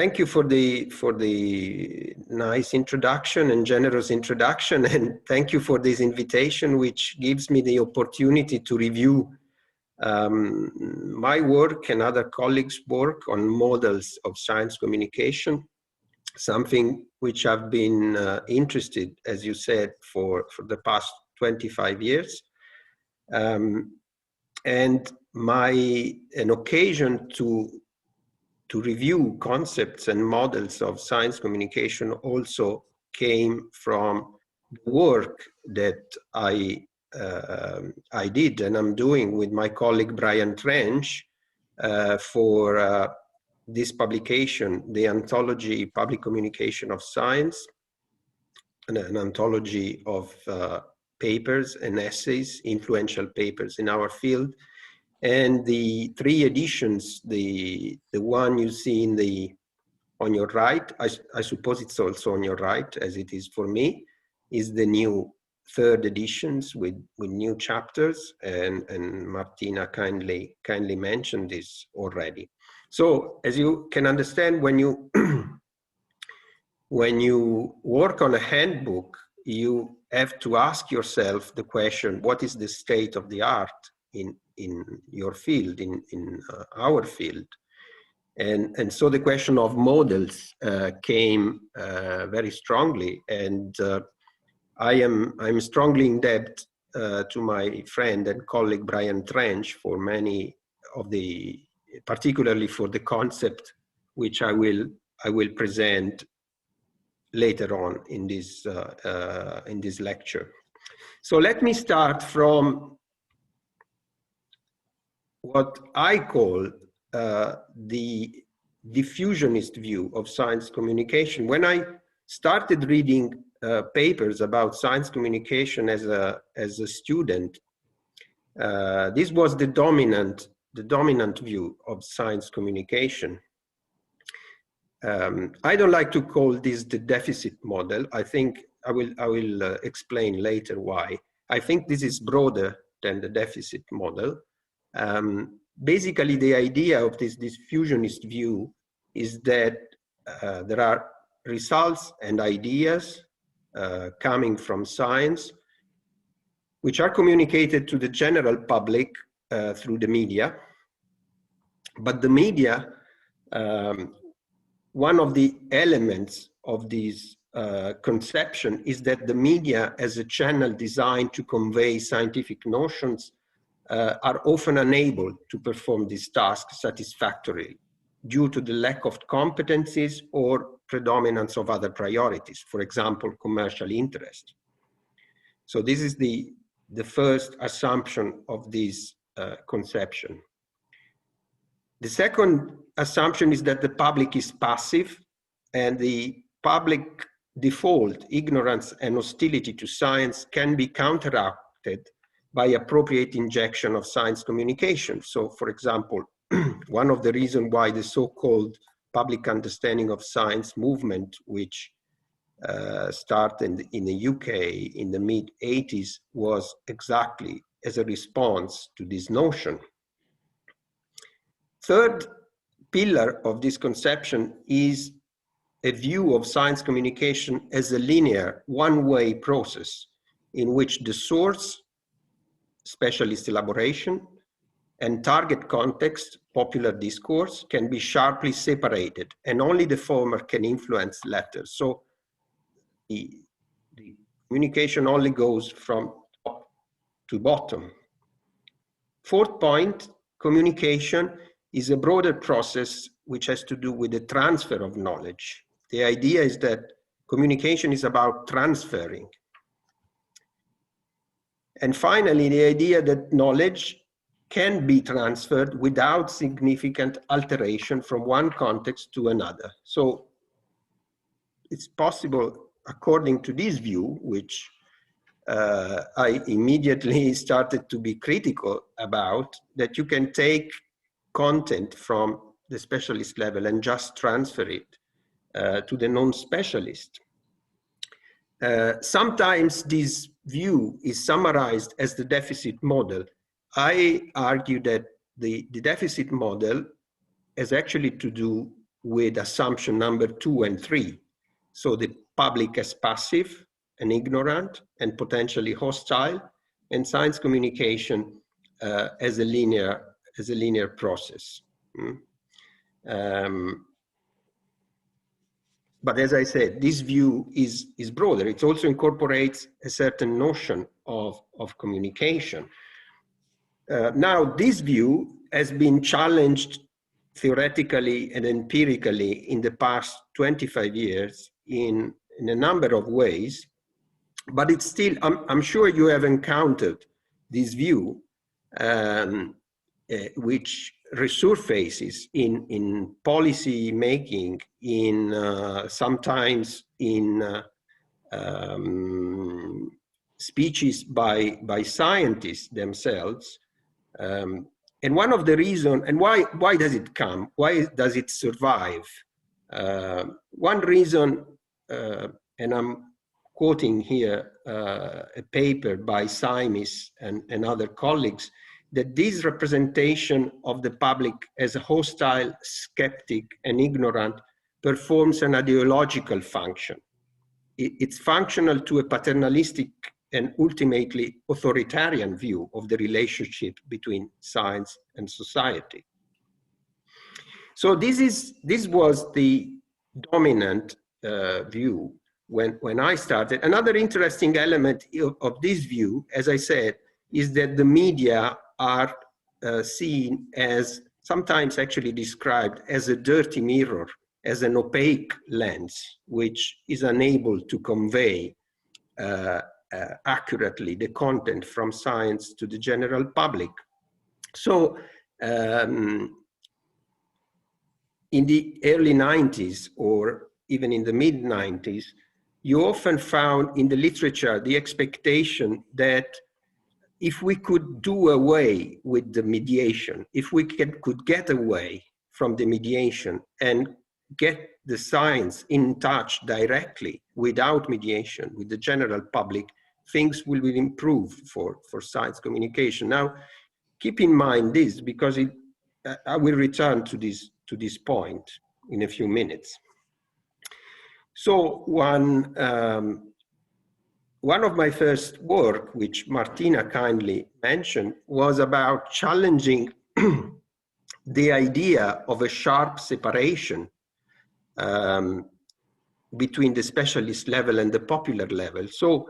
thank you for the nice introduction and generous introduction, and thank you for this invitation, which gives me the opportunity to review my work and other colleagues' work on models of science communication, something which I've been interested, as you said, for the past 25 years. And an occasion to review concepts and models of science communication also came from the work that I did and I'm doing with my colleague Brian Trench for this publication, the Anthology Public Communication of Science, an anthology of papers and essays, influential papers in our field. And the 3 editions, the one you see on your right, I suppose it's also on your right, as it is for me, is the new 3rd editions with new chapters, and Martina kindly mentioned this already. So as you can understand, when you when you work on a handbook, you have to ask yourself the question, what is the state of the art in your field, in our field? And so the question of models came very strongly, and I'm strongly in debt to my friend and colleague Brian Trench for many of the, particularly for the concept which I will present later on in this lecture. So let me start from what I call the diffusionist view of science communication. When I started reading papers about science communication as a student, this was the dominant view of science communication. I don't like to call this the deficit model. I think I will explain later why. I think this is broader than the deficit model. Basically, the idea of this diffusionist view is that there are results and ideas coming from science which are communicated to the general public through the media. But the media, one of the elements of this conception is that the media as a channel designed to convey scientific notions are often unable to perform this task satisfactorily due to the lack of competencies or predominance of other priorities, for example, commercial interest. So this is the first assumption of this conception. The second assumption is that the public is passive, and the public default ignorance and hostility to science can be counteracted by appropriate injection of science communication. So, for example, one of the reasons why the so-called public understanding of science movement, which started in the UK in the mid-80s, was exactly as a response to this notion. Third pillar of this conception is a view of science communication as a linear, one-way process in which the source, specialist elaboration, and target context, popular discourse, can be sharply separated, and only the former can influence latter. So the communication only goes from top to bottom. Fourth point, communication is a broader process which has to do with the transfer of knowledge. The idea is that communication is about transferring. And finally, the idea that knowledge can be transferred without significant alteration from one context to another. So it's possible, according to this view, which I immediately started to be critical about, that you can take content from the specialist level and just transfer it to the non-specialist. Sometimes this view is summarized as the deficit model. I argue that the deficit model has actually to do with assumption number 2 and 3. So the public as passive and ignorant and potentially hostile, and science communication as a linear process. But as I said, this view is broader. It also incorporates a certain notion of communication. Now, this view has been challenged theoretically and empirically in the past 25 years in a number of ways, but it's still, I'm sure you have encountered this view, which resurfaces in policy making, sometimes in speeches by scientists themselves. And one of the reasons, and why does it come? Why does it survive? One reason, and I'm quoting here a paper by Simis and other colleagues, that this representation of the public as a hostile, skeptic, and ignorant performs an ideological function. It's functional to a paternalistic and ultimately authoritarian view of the relationship between science and society. So this was the dominant view when I started. Another interesting element of this view, as I said, is that the media are seen as, sometimes actually described as a dirty mirror, as an opaque lens, which is unable to convey accurately the content from science to the general public. So in the early 90s, or even in the mid 90s, you often found in the literature the expectation that if we could do away with the mediation, if we could get away from the mediation and get the science in touch directly without mediation with the general public, things will improve for science communication. Now, keep in mind this, because I will return to this point in a few minutes. So one of my first work, which Martina kindly mentioned, was about challenging the idea of a sharp separation between the specialist level and the popular level. So,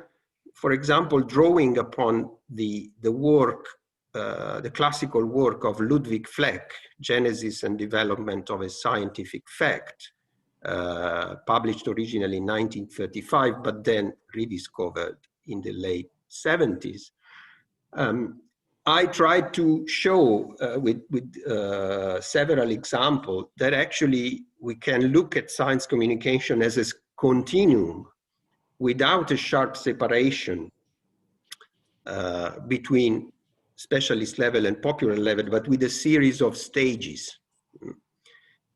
for example, drawing upon the work, the classical work of Ludwig Fleck, Genesis and Development of a Scientific Fact, published originally in 1935, but then rediscovered in the late 70s. I tried to show with several examples that actually we can look at science communication as a continuum without a sharp separation between specialist level and popular level, but with a series of stages.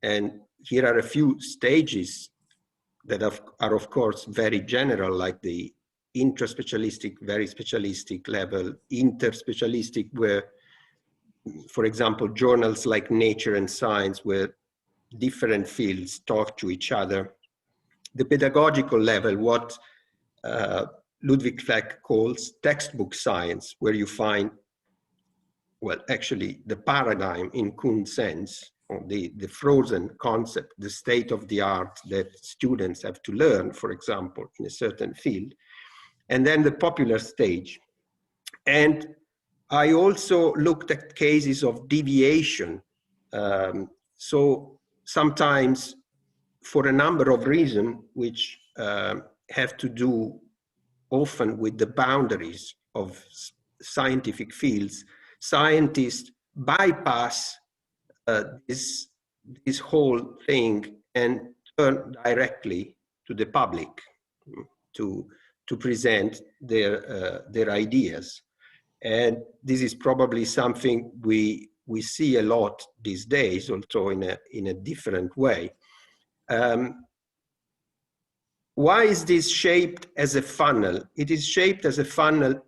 And here are a few stages that are of course very general, like the intraspecialistic, very specialistic level, interspecialistic, where, for example, journals like Nature and Science, where different fields talk to each other. The pedagogical level, what Ludwig Fleck calls textbook science, where you find, well, actually the paradigm in Kuhn's sense, or the frozen concept, the state of the art that students have to learn, for example, in a certain field. And then the popular stage. And I also looked at cases of deviation. So sometimes, for a number of reasons, which have to do often with the boundaries of scientific fields, scientists bypass this whole thing and turn directly to the public to present their ideas. And this is probably something we see a lot these days, also in a different way. Why is this shaped as a funnel? It is shaped as a funnel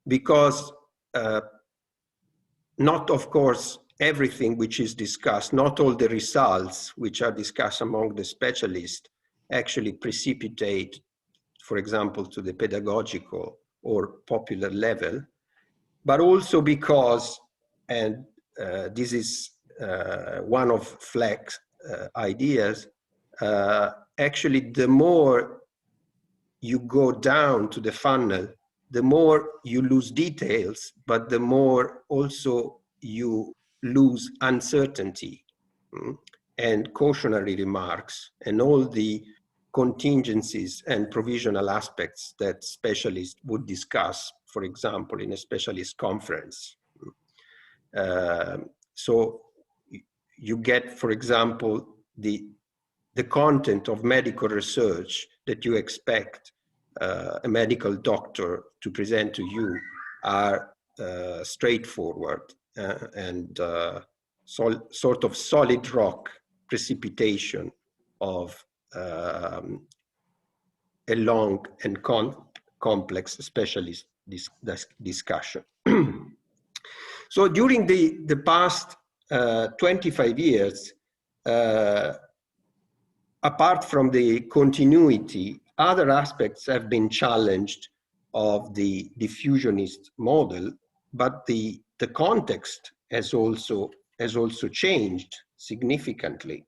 because not, of course, everything which is discussed, not all the results which are discussed among the specialists actually precipitate, for example, to the pedagogical or popular level, but also because, and this is one of Fleck's ideas, actually the more you go down to the funnel, the more you lose details, but the more also you lose uncertainty and cautionary remarks and all the contingencies and provisional aspects that specialists would discuss, for example, in a specialist conference. So you get, for example, the content of medical research that you expect a medical doctor to present to you are straightforward and sort of solid rock precipitation of a long and complex specialist discussion. So during the past 25 years, apart from the continuity, other aspects have been challenged of the diffusionist model, but the context has also changed significantly.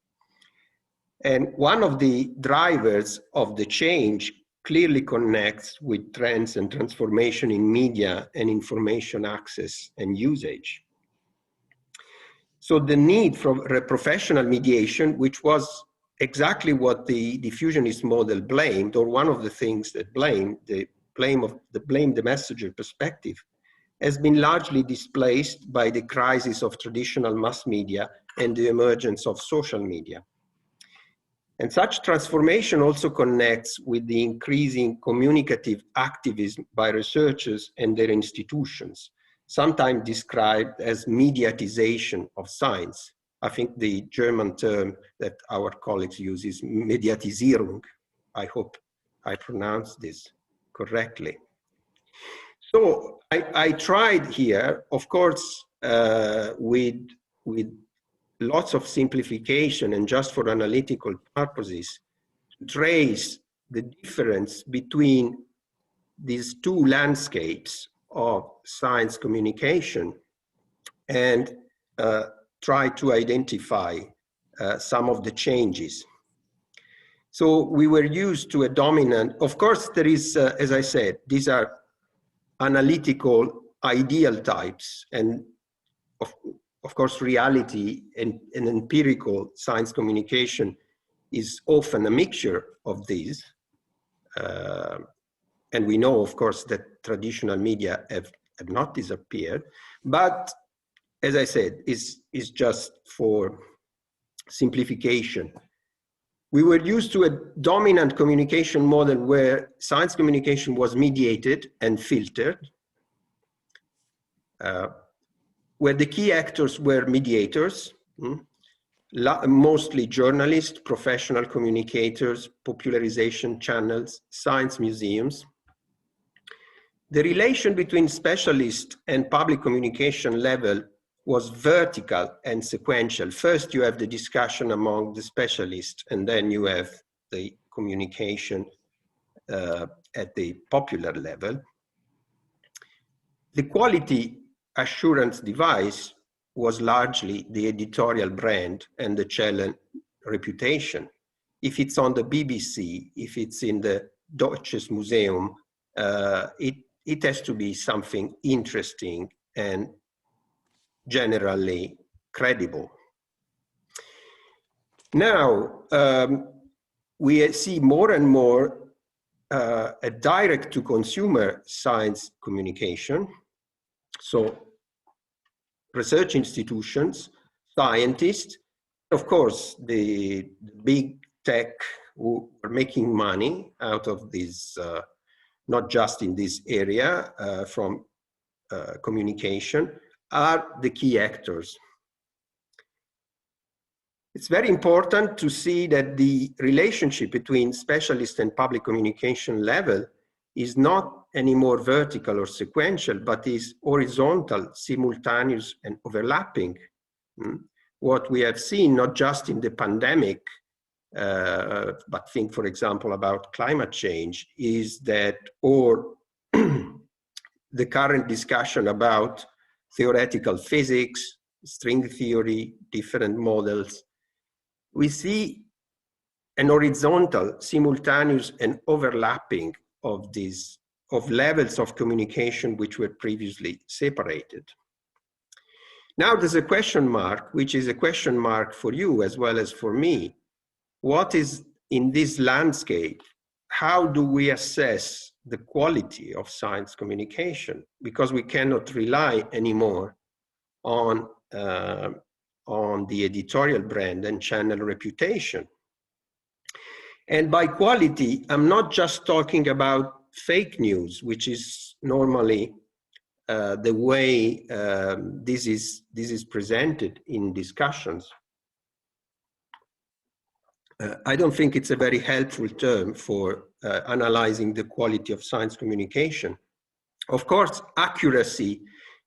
And one of the drivers of the change clearly connects with trends and transformation in media and information access and usage. So the need for professional mediation, which was exactly what the diffusionist model blamed, or one of the things that blamed, the blame the messenger perspective, has been largely displaced by the crisis of traditional mass media and the emergence of social media. And such transformation also connects with the increasing communicative activism by researchers and their institutions, sometimes described as mediatization of science. I think the German term that our colleagues use is Mediatisierung. I hope I pronounced this correctly. So I tried here, of course, with lots of simplification and just for analytical purposes, to trace the difference between these two landscapes of science communication and try to identify some of the changes. So we were used to a dominant, of course there is, as I said, these are analytical ideal types, and of course reality and empirical science communication is often a mixture of these. And we know, of course, that traditional media have not disappeared, but as I said, is just for simplification. We were used to a dominant communication model where science communication was mediated and filtered, where the key actors were mediators, mostly journalists, professional communicators, popularization channels, science museums. The relation between specialist and public communication level was vertical and sequential. First, you have the discussion among the specialists, and then you have the communication at the popular level. The quality assurance device was largely the editorial brand and the channel reputation. If it's on the BBC, if it's in the Deutsches Museum, it has to be something interesting and generally credible. Now, we see more and more a direct-to-consumer science communication. So research institutions, scientists, of course, the big tech who are making money out of this, not just in this area from communication, are the key actors. It's very important to see that the relationship between specialist and public communication level is not anymore vertical or sequential, but is horizontal, simultaneous, and overlapping. What we have seen, not just in the pandemic, but think, for example, about climate change, is that, or the current discussion about theoretical physics, string theory, different models, we see an horizontal, simultaneous, and overlapping of these, of levels of communication which were previously separated. Now there's a question mark, which is a question mark for you as well as for me. What is in this landscape? How do we assess the quality of science communication? Because we cannot rely anymore on the editorial brand and channel reputation. And by quality, I'm not just talking about fake news, which is normally the way this is presented in discussions. I don't think it's a very helpful term for analyzing the quality of science communication. Of course, accuracy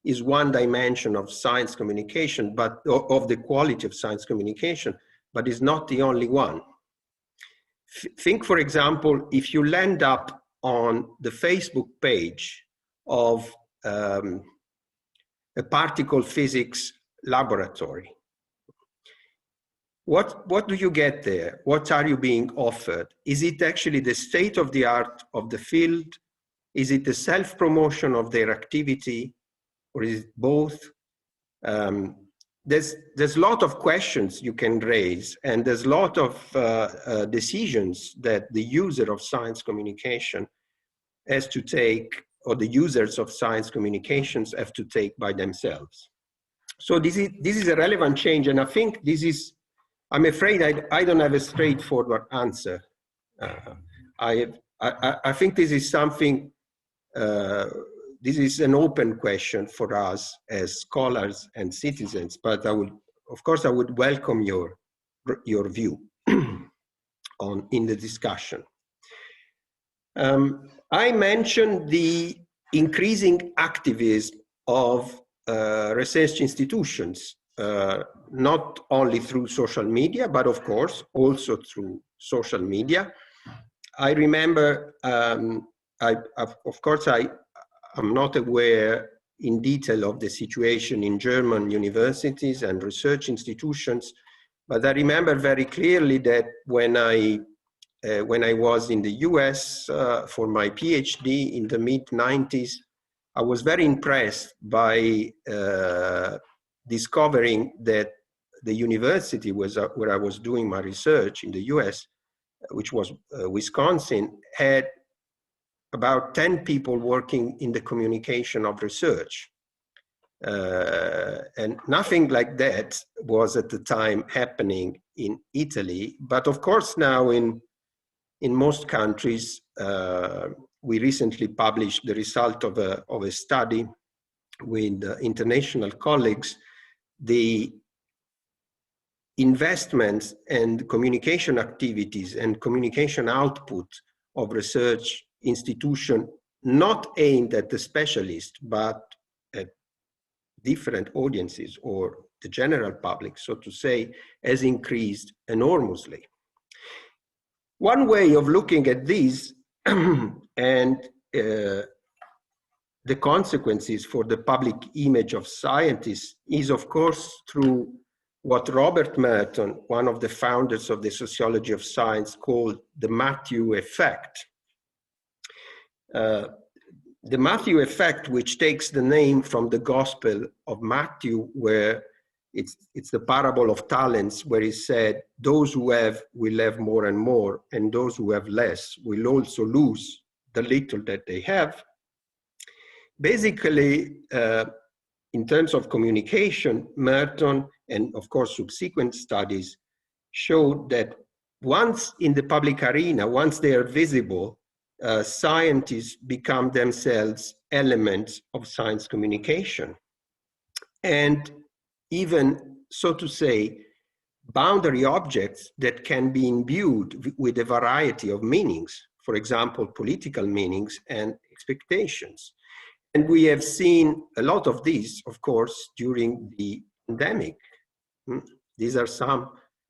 is one dimension of science communication, but of the quality of science communication, but is not the only one. Think, for example, if you land up on the Facebook page of a particle physics laboratory, what do you get there? What are you being offered? Is it actually the state of the art of the field? Is it the self-promotion of their activity? Or is it both? There's a lot of questions you can raise, and there's a lot of decisions that the user of science communication has to take, or the users of science communications have to take by themselves. So this is a relevant change, and I think this is, I'm afraid I don't have a straightforward answer. I think this is something, this is an open question for us as scholars and citizens, but I would, of course, I would welcome your view in the discussion. I mentioned the increasing activism of research institutions, not only through social media, but of course also through social media. I remember, of course, I'm not aware in detail of the situation in German universities and research institutions, but I remember very clearly that when I was in the US for my PhD in the mid-90s, I was very impressed by discovering that the university where I was doing my research in the US, which was Wisconsin, had about 10 people working in the communication of research. And nothing like that was at the time happening in Italy. But of course now in most countries, we recently published the result of a study with international colleagues. The investments and communication activities and communication output of research institution not aimed at the specialist, but at different audiences or the general public, so to say, has increased enormously. One way of looking at this and the consequences for the public image of scientists is, of course, through what Robert Merton, one of the founders of the sociology of science, called the Matthew effect. The Matthew effect, which takes the name from the Gospel of Matthew, where it's the parable of talents, where he said, those who have will have more and more, and those who have less will also lose the little that they have. Basically, in terms of communication, Merton and of course subsequent studies showed that once in the public arena, once they are visible, scientists become themselves elements of science communication. And even, so to say, boundary objects that can be imbued with a variety of meanings, for example, political meanings and expectations. And we have seen a lot of these, of course, during the pandemic. These are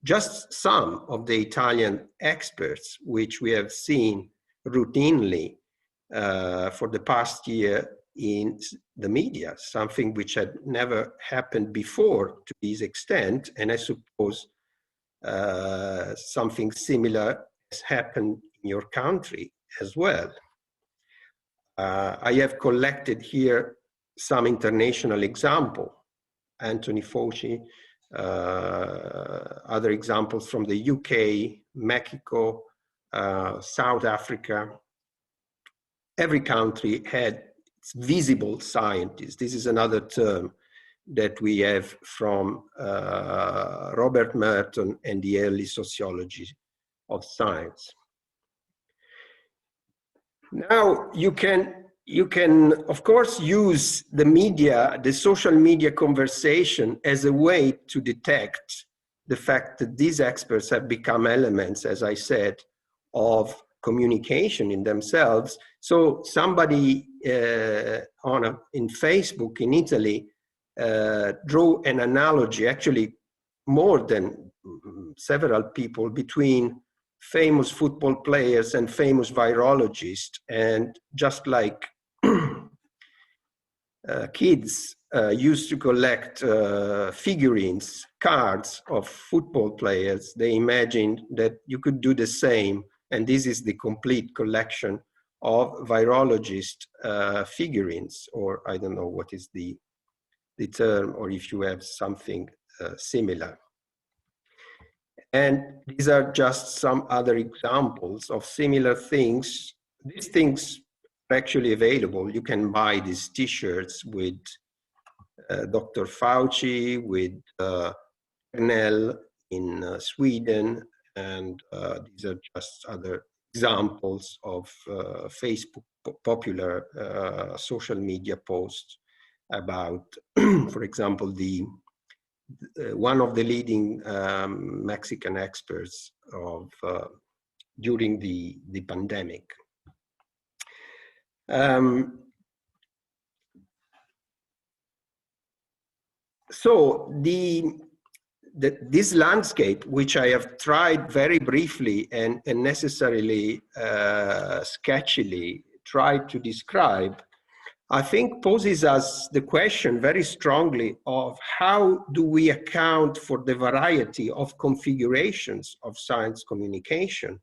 just some of the Italian experts which we have seen routinely for the past year in the media, something which had never happened before to this extent, and I suppose something similar has happened in your country as well. I have collected here some international example. Anthony Fauci, other examples from the UK, Mexico, South Africa. Every country had visible scientists. This is another term that we have from Robert Merton and the early sociology of science. Now you can of course use the media, the social media conversation as a way to detect the fact that these experts have become elements, as I said, of communication in themselves. So somebody in Facebook in Italy drew an analogy, actually more than several people, between famous football players and famous virologists. And just like kids used to collect figurines, cards of football players, they imagined that you could do the same. And this is the complete collection of virologist figurines, or I don't know what is the term, or if you have something similar. And these are just some other examples of similar things. These things are actually available. You can buy these t-shirts with Dr. Fauci, with Cornell in Sweden, and these are just other examples of Facebook popular social media posts about, for example, one of the leading Mexican experts of during the pandemic. So this landscape, which I have tried very briefly and necessarily sketchily tried to describe, I think poses us the question very strongly of how do we account for the variety of configurations of science communication?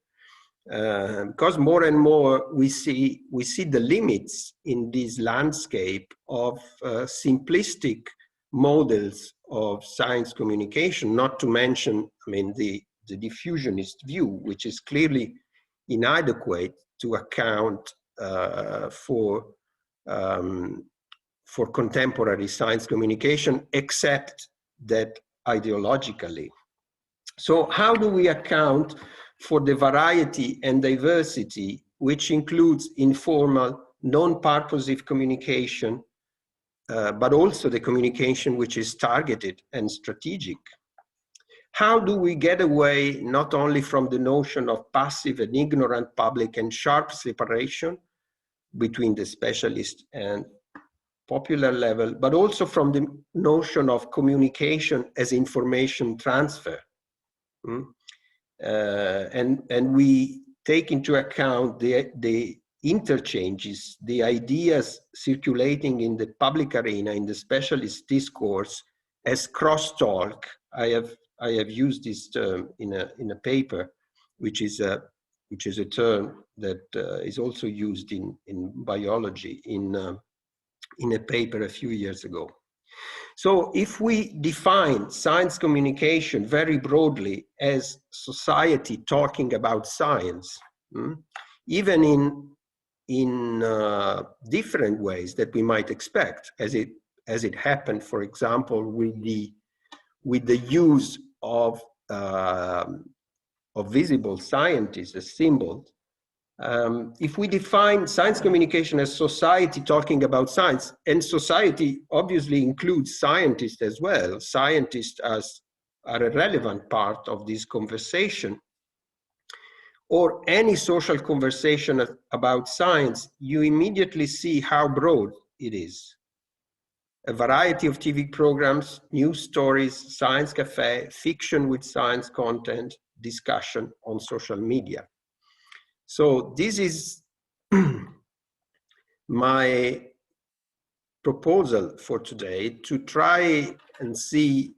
Because more and more we see the limits in this landscape of simplistic models of science communication, not to mention, I mean, the diffusionist view, which is clearly inadequate to account for contemporary science communication, except that ideologically. So how do we account for the variety and diversity, which includes informal, non-purposive communication, but also the communication which is targeted and strategic? How do we get away not only from the notion of passive and ignorant public and sharp separation between the specialist and popular level, but also from the notion of communication as information transfer? And we take into account the interchanges, the ideas circulating in the public arena, in the specialist discourse, as crosstalk. I have used this term in a paper, which is a term that is also used in biology in a paper a few years ago. So if we define science communication very broadly as society talking about science, even in different ways that we might expect, as it happened, for example, with the use of visible scientists as symbols. If we define science communication as society talking about science, and society obviously includes scientists as well, scientists are a relevant part of this conversation, or any social conversation about science, you immediately see how broad it is. a variety of TV programs, news stories, science cafe, fiction with science content, discussion on social media. So this is my proposal for today, to try and see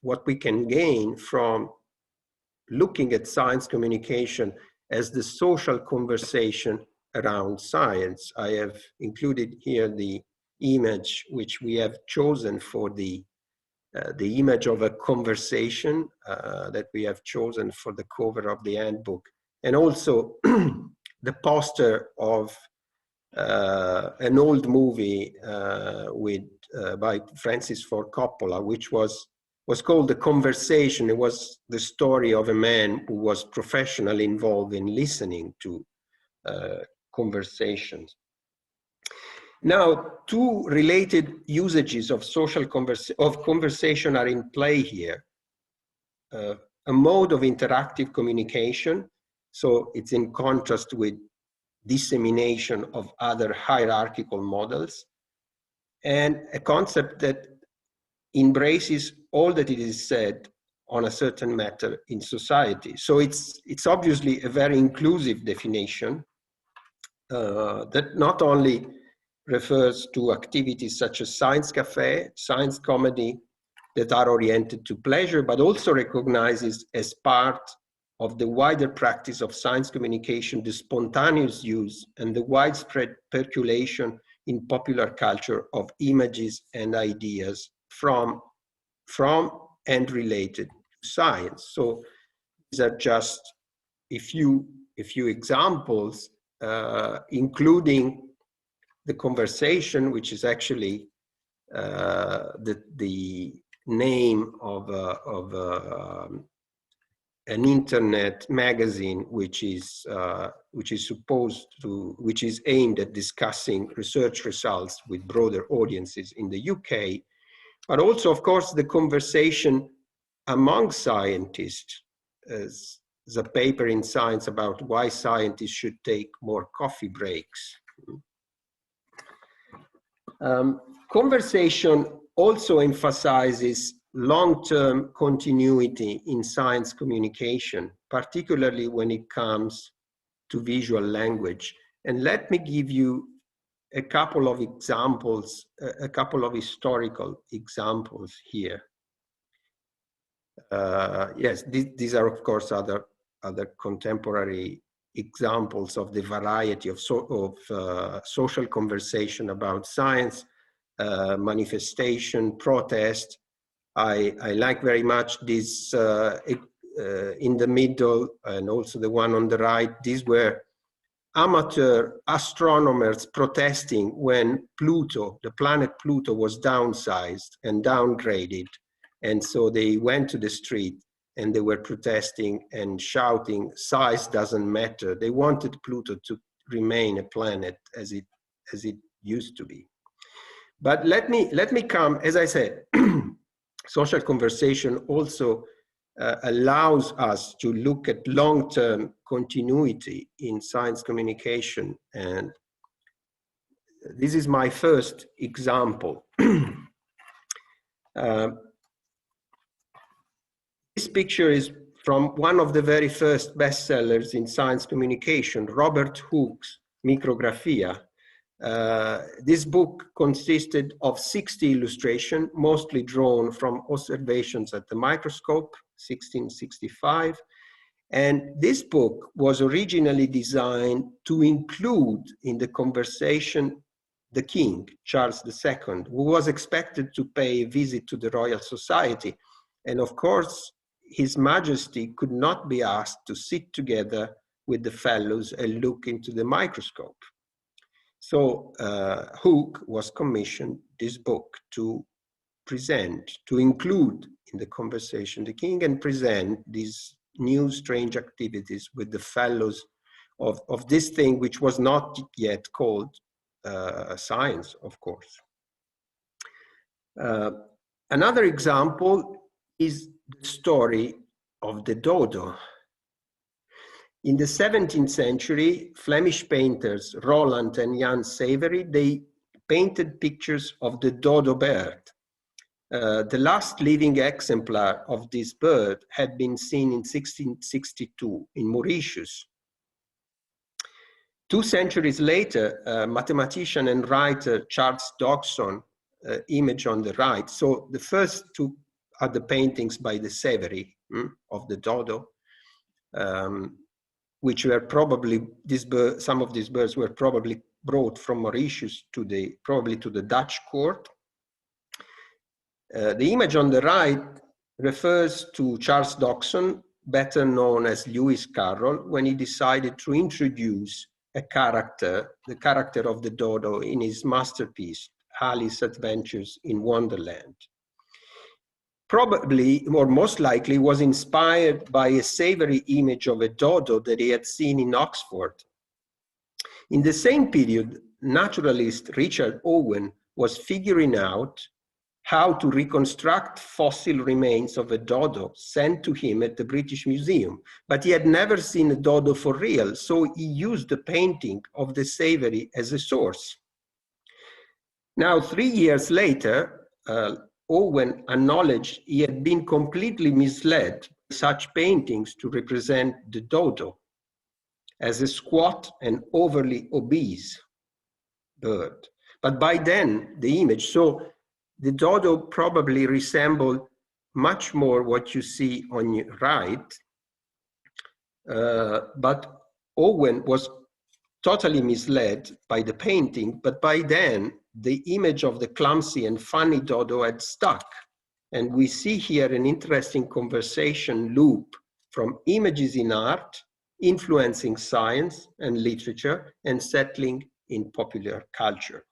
what we can gain from looking at science communication as the social conversation around science. I have included here the image which we have chosen for the image of a conversation that we have chosen for the cover of the handbook, and also the poster of an old movie by Francis Ford Coppola, which was called The Conversation. It was the story of a man who was professionally involved in listening to conversations. Now, two related usages of conversation are in play here. A mode of interactive communication, so it's in contrast with dissemination of other hierarchical models, and a concept that embraces all that it is said on a certain matter in society. So it's obviously a very inclusive definition that not only refers to activities such as science cafe, science comedy, that are oriented to pleasure, but also recognizes as part of the wider practice of science communication the spontaneous use and the widespread percolation in popular culture of images and ideas from and related to science. So these are just a few examples, including the conversation, which is actually the name of an internet magazine which is aimed at discussing research results with broader audiences in the UK, but also, of course, the conversation among scientists. As a paper in Science about why scientists should take more coffee breaks. Conversation also emphasizes long-term continuity in science communication, particularly when it comes to visual language. And let me give you a couple of examples, a couple of historical examples here. Yes, these are, of course, other contemporary examples of the variety of social conversation about science, manifestation, protest. I like very much this in the middle, and also the one on the right. These were amateur astronomers protesting when Pluto, the planet Pluto, was downsized and downgraded. And so they went to the street and they were protesting and shouting, size doesn't matter. They wanted Pluto to remain a planet as it used to be. But let me come, as I said, social conversation also allows us to look at long-term continuity in science communication. And this is my first example. This picture is from one of the very first bestsellers in science communication, Robert Hooke's Micrograffia. This book consisted of 60 illustrations, mostly drawn from observations at the microscope, 1665. And this book was originally designed to include in the conversation the king, Charles II, who was expected to pay a visit to the Royal Society. And of course, His Majesty could not be asked to sit together with the fellows and look into the microscope. So Hooke was commissioned this book to present, to include in the conversation the king and present these new strange activities with the fellows of this thing which was not yet called science, of course. Another example is the story of the Dodo. In the 17th century, Flemish painters Roland and Jan Savary, they painted pictures of the dodo bird. The last living exemplar of this bird had been seen in 1662 in Mauritius. 2 centuries later, mathematician and writer Charles Dodgson, image on the right. So the first 2 are the paintings by de Severi of the dodo, which were probably, some of these birds were probably brought from Mauritius to probably to the Dutch court. The image on the right refers to Charles Dodgson, better known as Lewis Carroll, when he decided to introduce a character, the character of the dodo, in his masterpiece, Alice's Adventures in Wonderland. Probably, or most likely, was inspired by a savory image of a dodo that he had seen in Oxford. In the same period, naturalist Richard Owen was figuring out how to reconstruct fossil remains of a dodo sent to him at the British Museum. But he had never seen a dodo for real, so he used the painting of de Severi as a source. Now, 3 years later, Owen acknowledged he had been completely misled by such paintings to represent the dodo as a squat and overly obese bird. But by then, the image, so the dodo probably resembled much more what you see on your right, but Owen was totally misled by the painting, but by then the image of the clumsy and funny dodo had stuck. And we see here an interesting conversation loop from images in art, influencing science and literature, and settling in popular culture.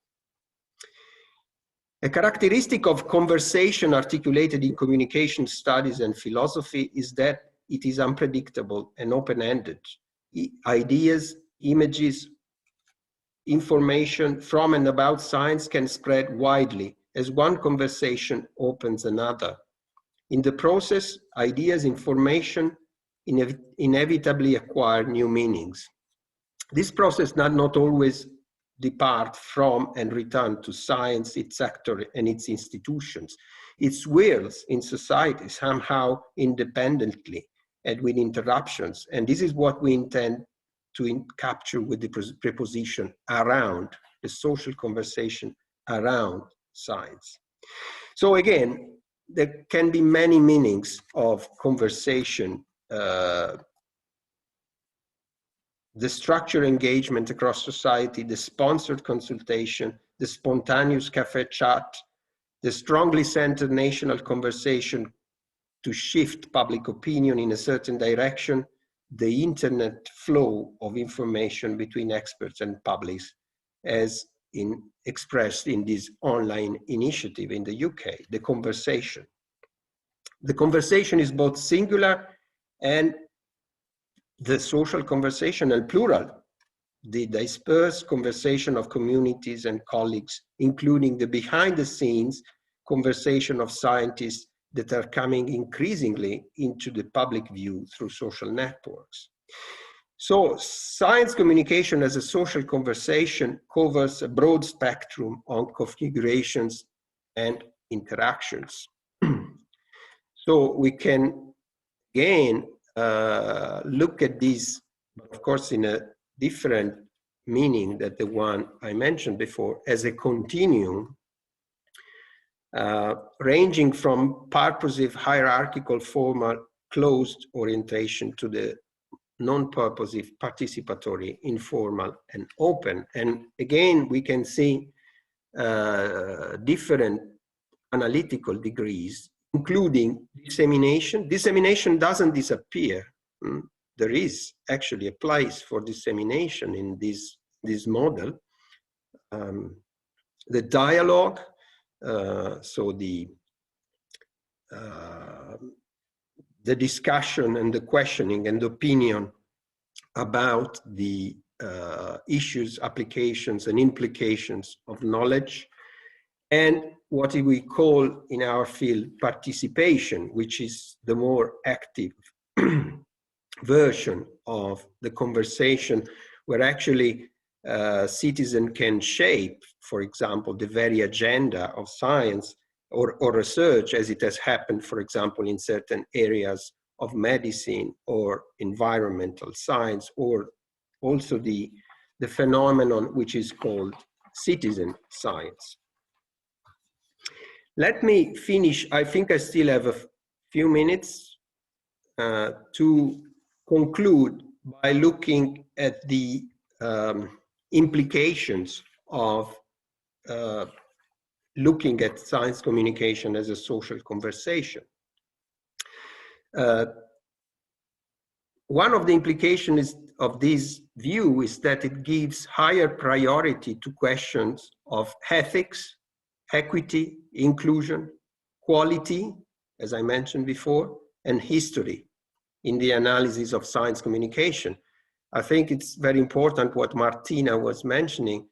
A characteristic of conversation articulated in communication studies and philosophy is that it is unpredictable and open-ended. Ideas, images, information from and about science can spread widely as one conversation opens another. In the process, ideas, information inevitably acquire new meanings. This process does not always depart from and return to science, its sector, and its institutions. It swirls in society somehow independently and with interruptions. And this is what we intend to capture with the preposition around, the social conversation around science. So again, there can be many meanings of conversation. The structured engagement across society, the sponsored consultation, the spontaneous cafe chat, the strongly centered national conversation to shift public opinion in a certain direction, the internet flow of information between experts and publics, as expressed in this online initiative in the UK, the conversation. The conversation is both singular and the social conversation, and plural, the dispersed conversation of communities and colleagues, including the behind the scenes conversation of scientists that are coming increasingly into the public view through social networks. So science communication as a social conversation covers a broad spectrum of configurations and interactions. So we can again look at this, of course, in a different meaning than the one I mentioned before, as a continuum ranging from purposive, hierarchical, formal, closed orientation to the non-purposive, participatory, informal, and open. And again, we can see different analytical degrees, including dissemination. Dissemination doesn't disappear. There is actually a place for dissemination in this model. The dialogue, so the discussion and the questioning and the opinion about the issues, applications, and implications of knowledge, and what we call in our field participation, which is the more active version of the conversation, where actually citizen can shape, for example, the very agenda of science or research, as it has happened, for example, in certain areas of medicine or environmental science, or also the phenomenon which is called citizen science. Let me finish. I think I still have a few minutes to conclude by looking at the implications of looking at science communication as a social conversation. One of the implications of this view is that it gives higher priority to questions of ethics, equity, inclusion, quality, as I mentioned before, and history in the analysis of science communication. I think it's very important what Martina was mentioning.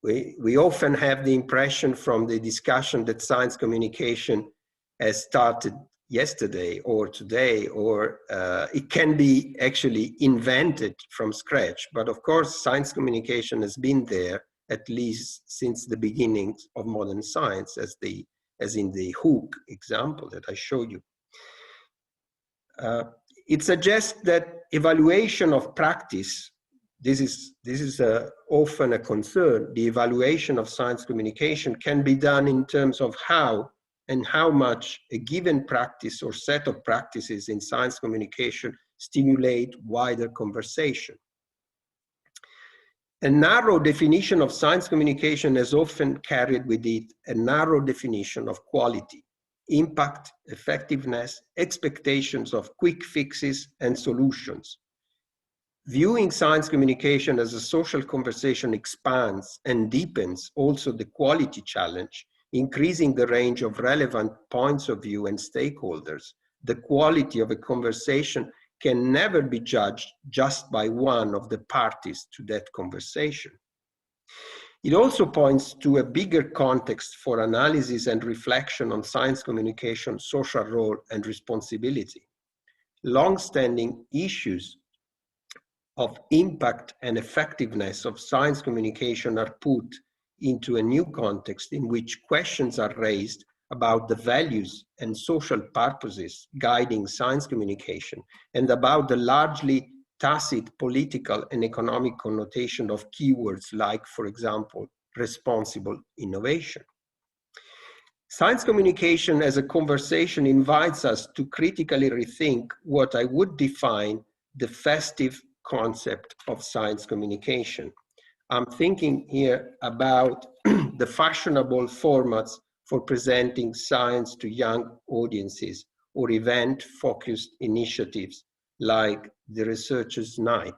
We often have the impression from the discussion that science communication has started yesterday or today, or it can be actually invented from scratch. But of course, science communication has been there at least since the beginnings of modern science, as in the hook example that I showed you. It suggests that evaluation of practice, this is often a concern, the evaluation of science communication can be done in terms of how and how much a given practice or set of practices in science communication stimulate wider conversation. A narrow definition of science communication has often carried with it a narrow definition of quality, impact, effectiveness, expectations of quick fixes and solutions. Viewing science communication as a social conversation expands and deepens also the quality challenge, increasing the range of relevant points of view and stakeholders. The quality of a conversation can never be judged just by one of the parties to that conversation. It also points to a bigger context for analysis and reflection on science communication, social role and responsibility. Long-standing issues of impact and effectiveness of science communication are put into a new context in which questions are raised about the values and social purposes guiding science communication, and about the largely tacit political and economic connotation of keywords like, for example, responsible innovation. Science communication as a conversation invites us to critically rethink what I would define the festive concept of science communication. I'm thinking here about the fashionable formats for presenting science to young audiences, or event-focused initiatives like the Researchers' Night.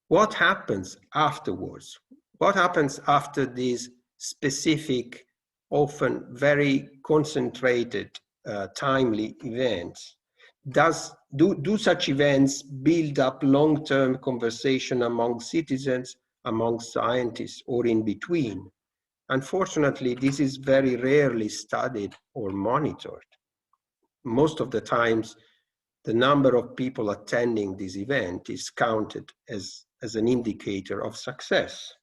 What happens afterwards? What happens after these specific, often very concentrated, timely events? Do such events build up long-term conversation among citizens, among scientists, or in between? Unfortunately, this is very rarely studied or monitored. Most of the times, the number of people attending this event is counted as an indicator of success.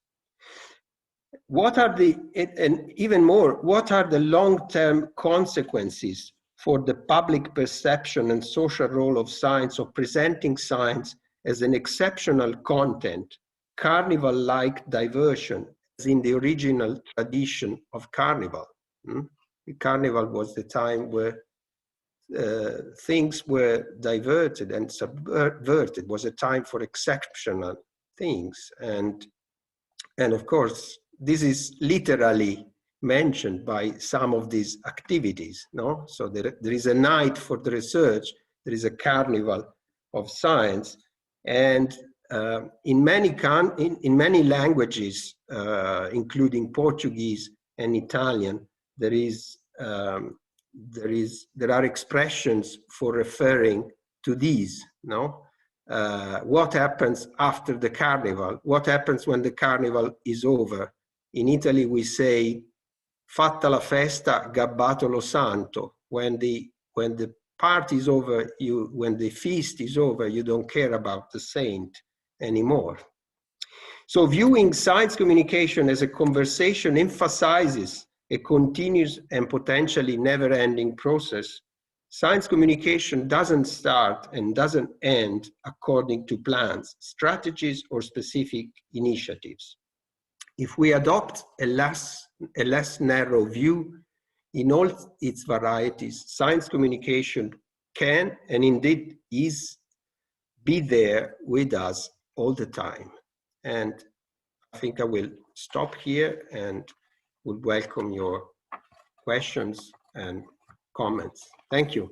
What are the, and even more, what are the long-term consequences for the public perception and social role of science, of presenting science as an exceptional content, carnival-like diversion, as in the original tradition of Carnival? The Carnival was the time where things were diverted and subverted. It was a time for exceptional things. And of course, this is literally mentioned by some of these activities, no? So there is a night for the research, there is a carnival of science, and in many languages, including Portuguese and Italian, there are expressions for referring to these, no? What happens after the carnival? What happens when the carnival is over? In Italy, we say, fatta la festa, gabbato lo santo. When the party is over, when the feast is over, you don't care about the saint. anymore. So viewing science communication as a conversation emphasizes a continuous and potentially never-ending process. Science communication doesn't start and doesn't end according to plans, strategies, or specific initiatives. If we adopt a less narrow view in all its varieties, science communication can, and indeed is, be there with us all the time. And I think I will stop here and would welcome your questions and comments. Thank you.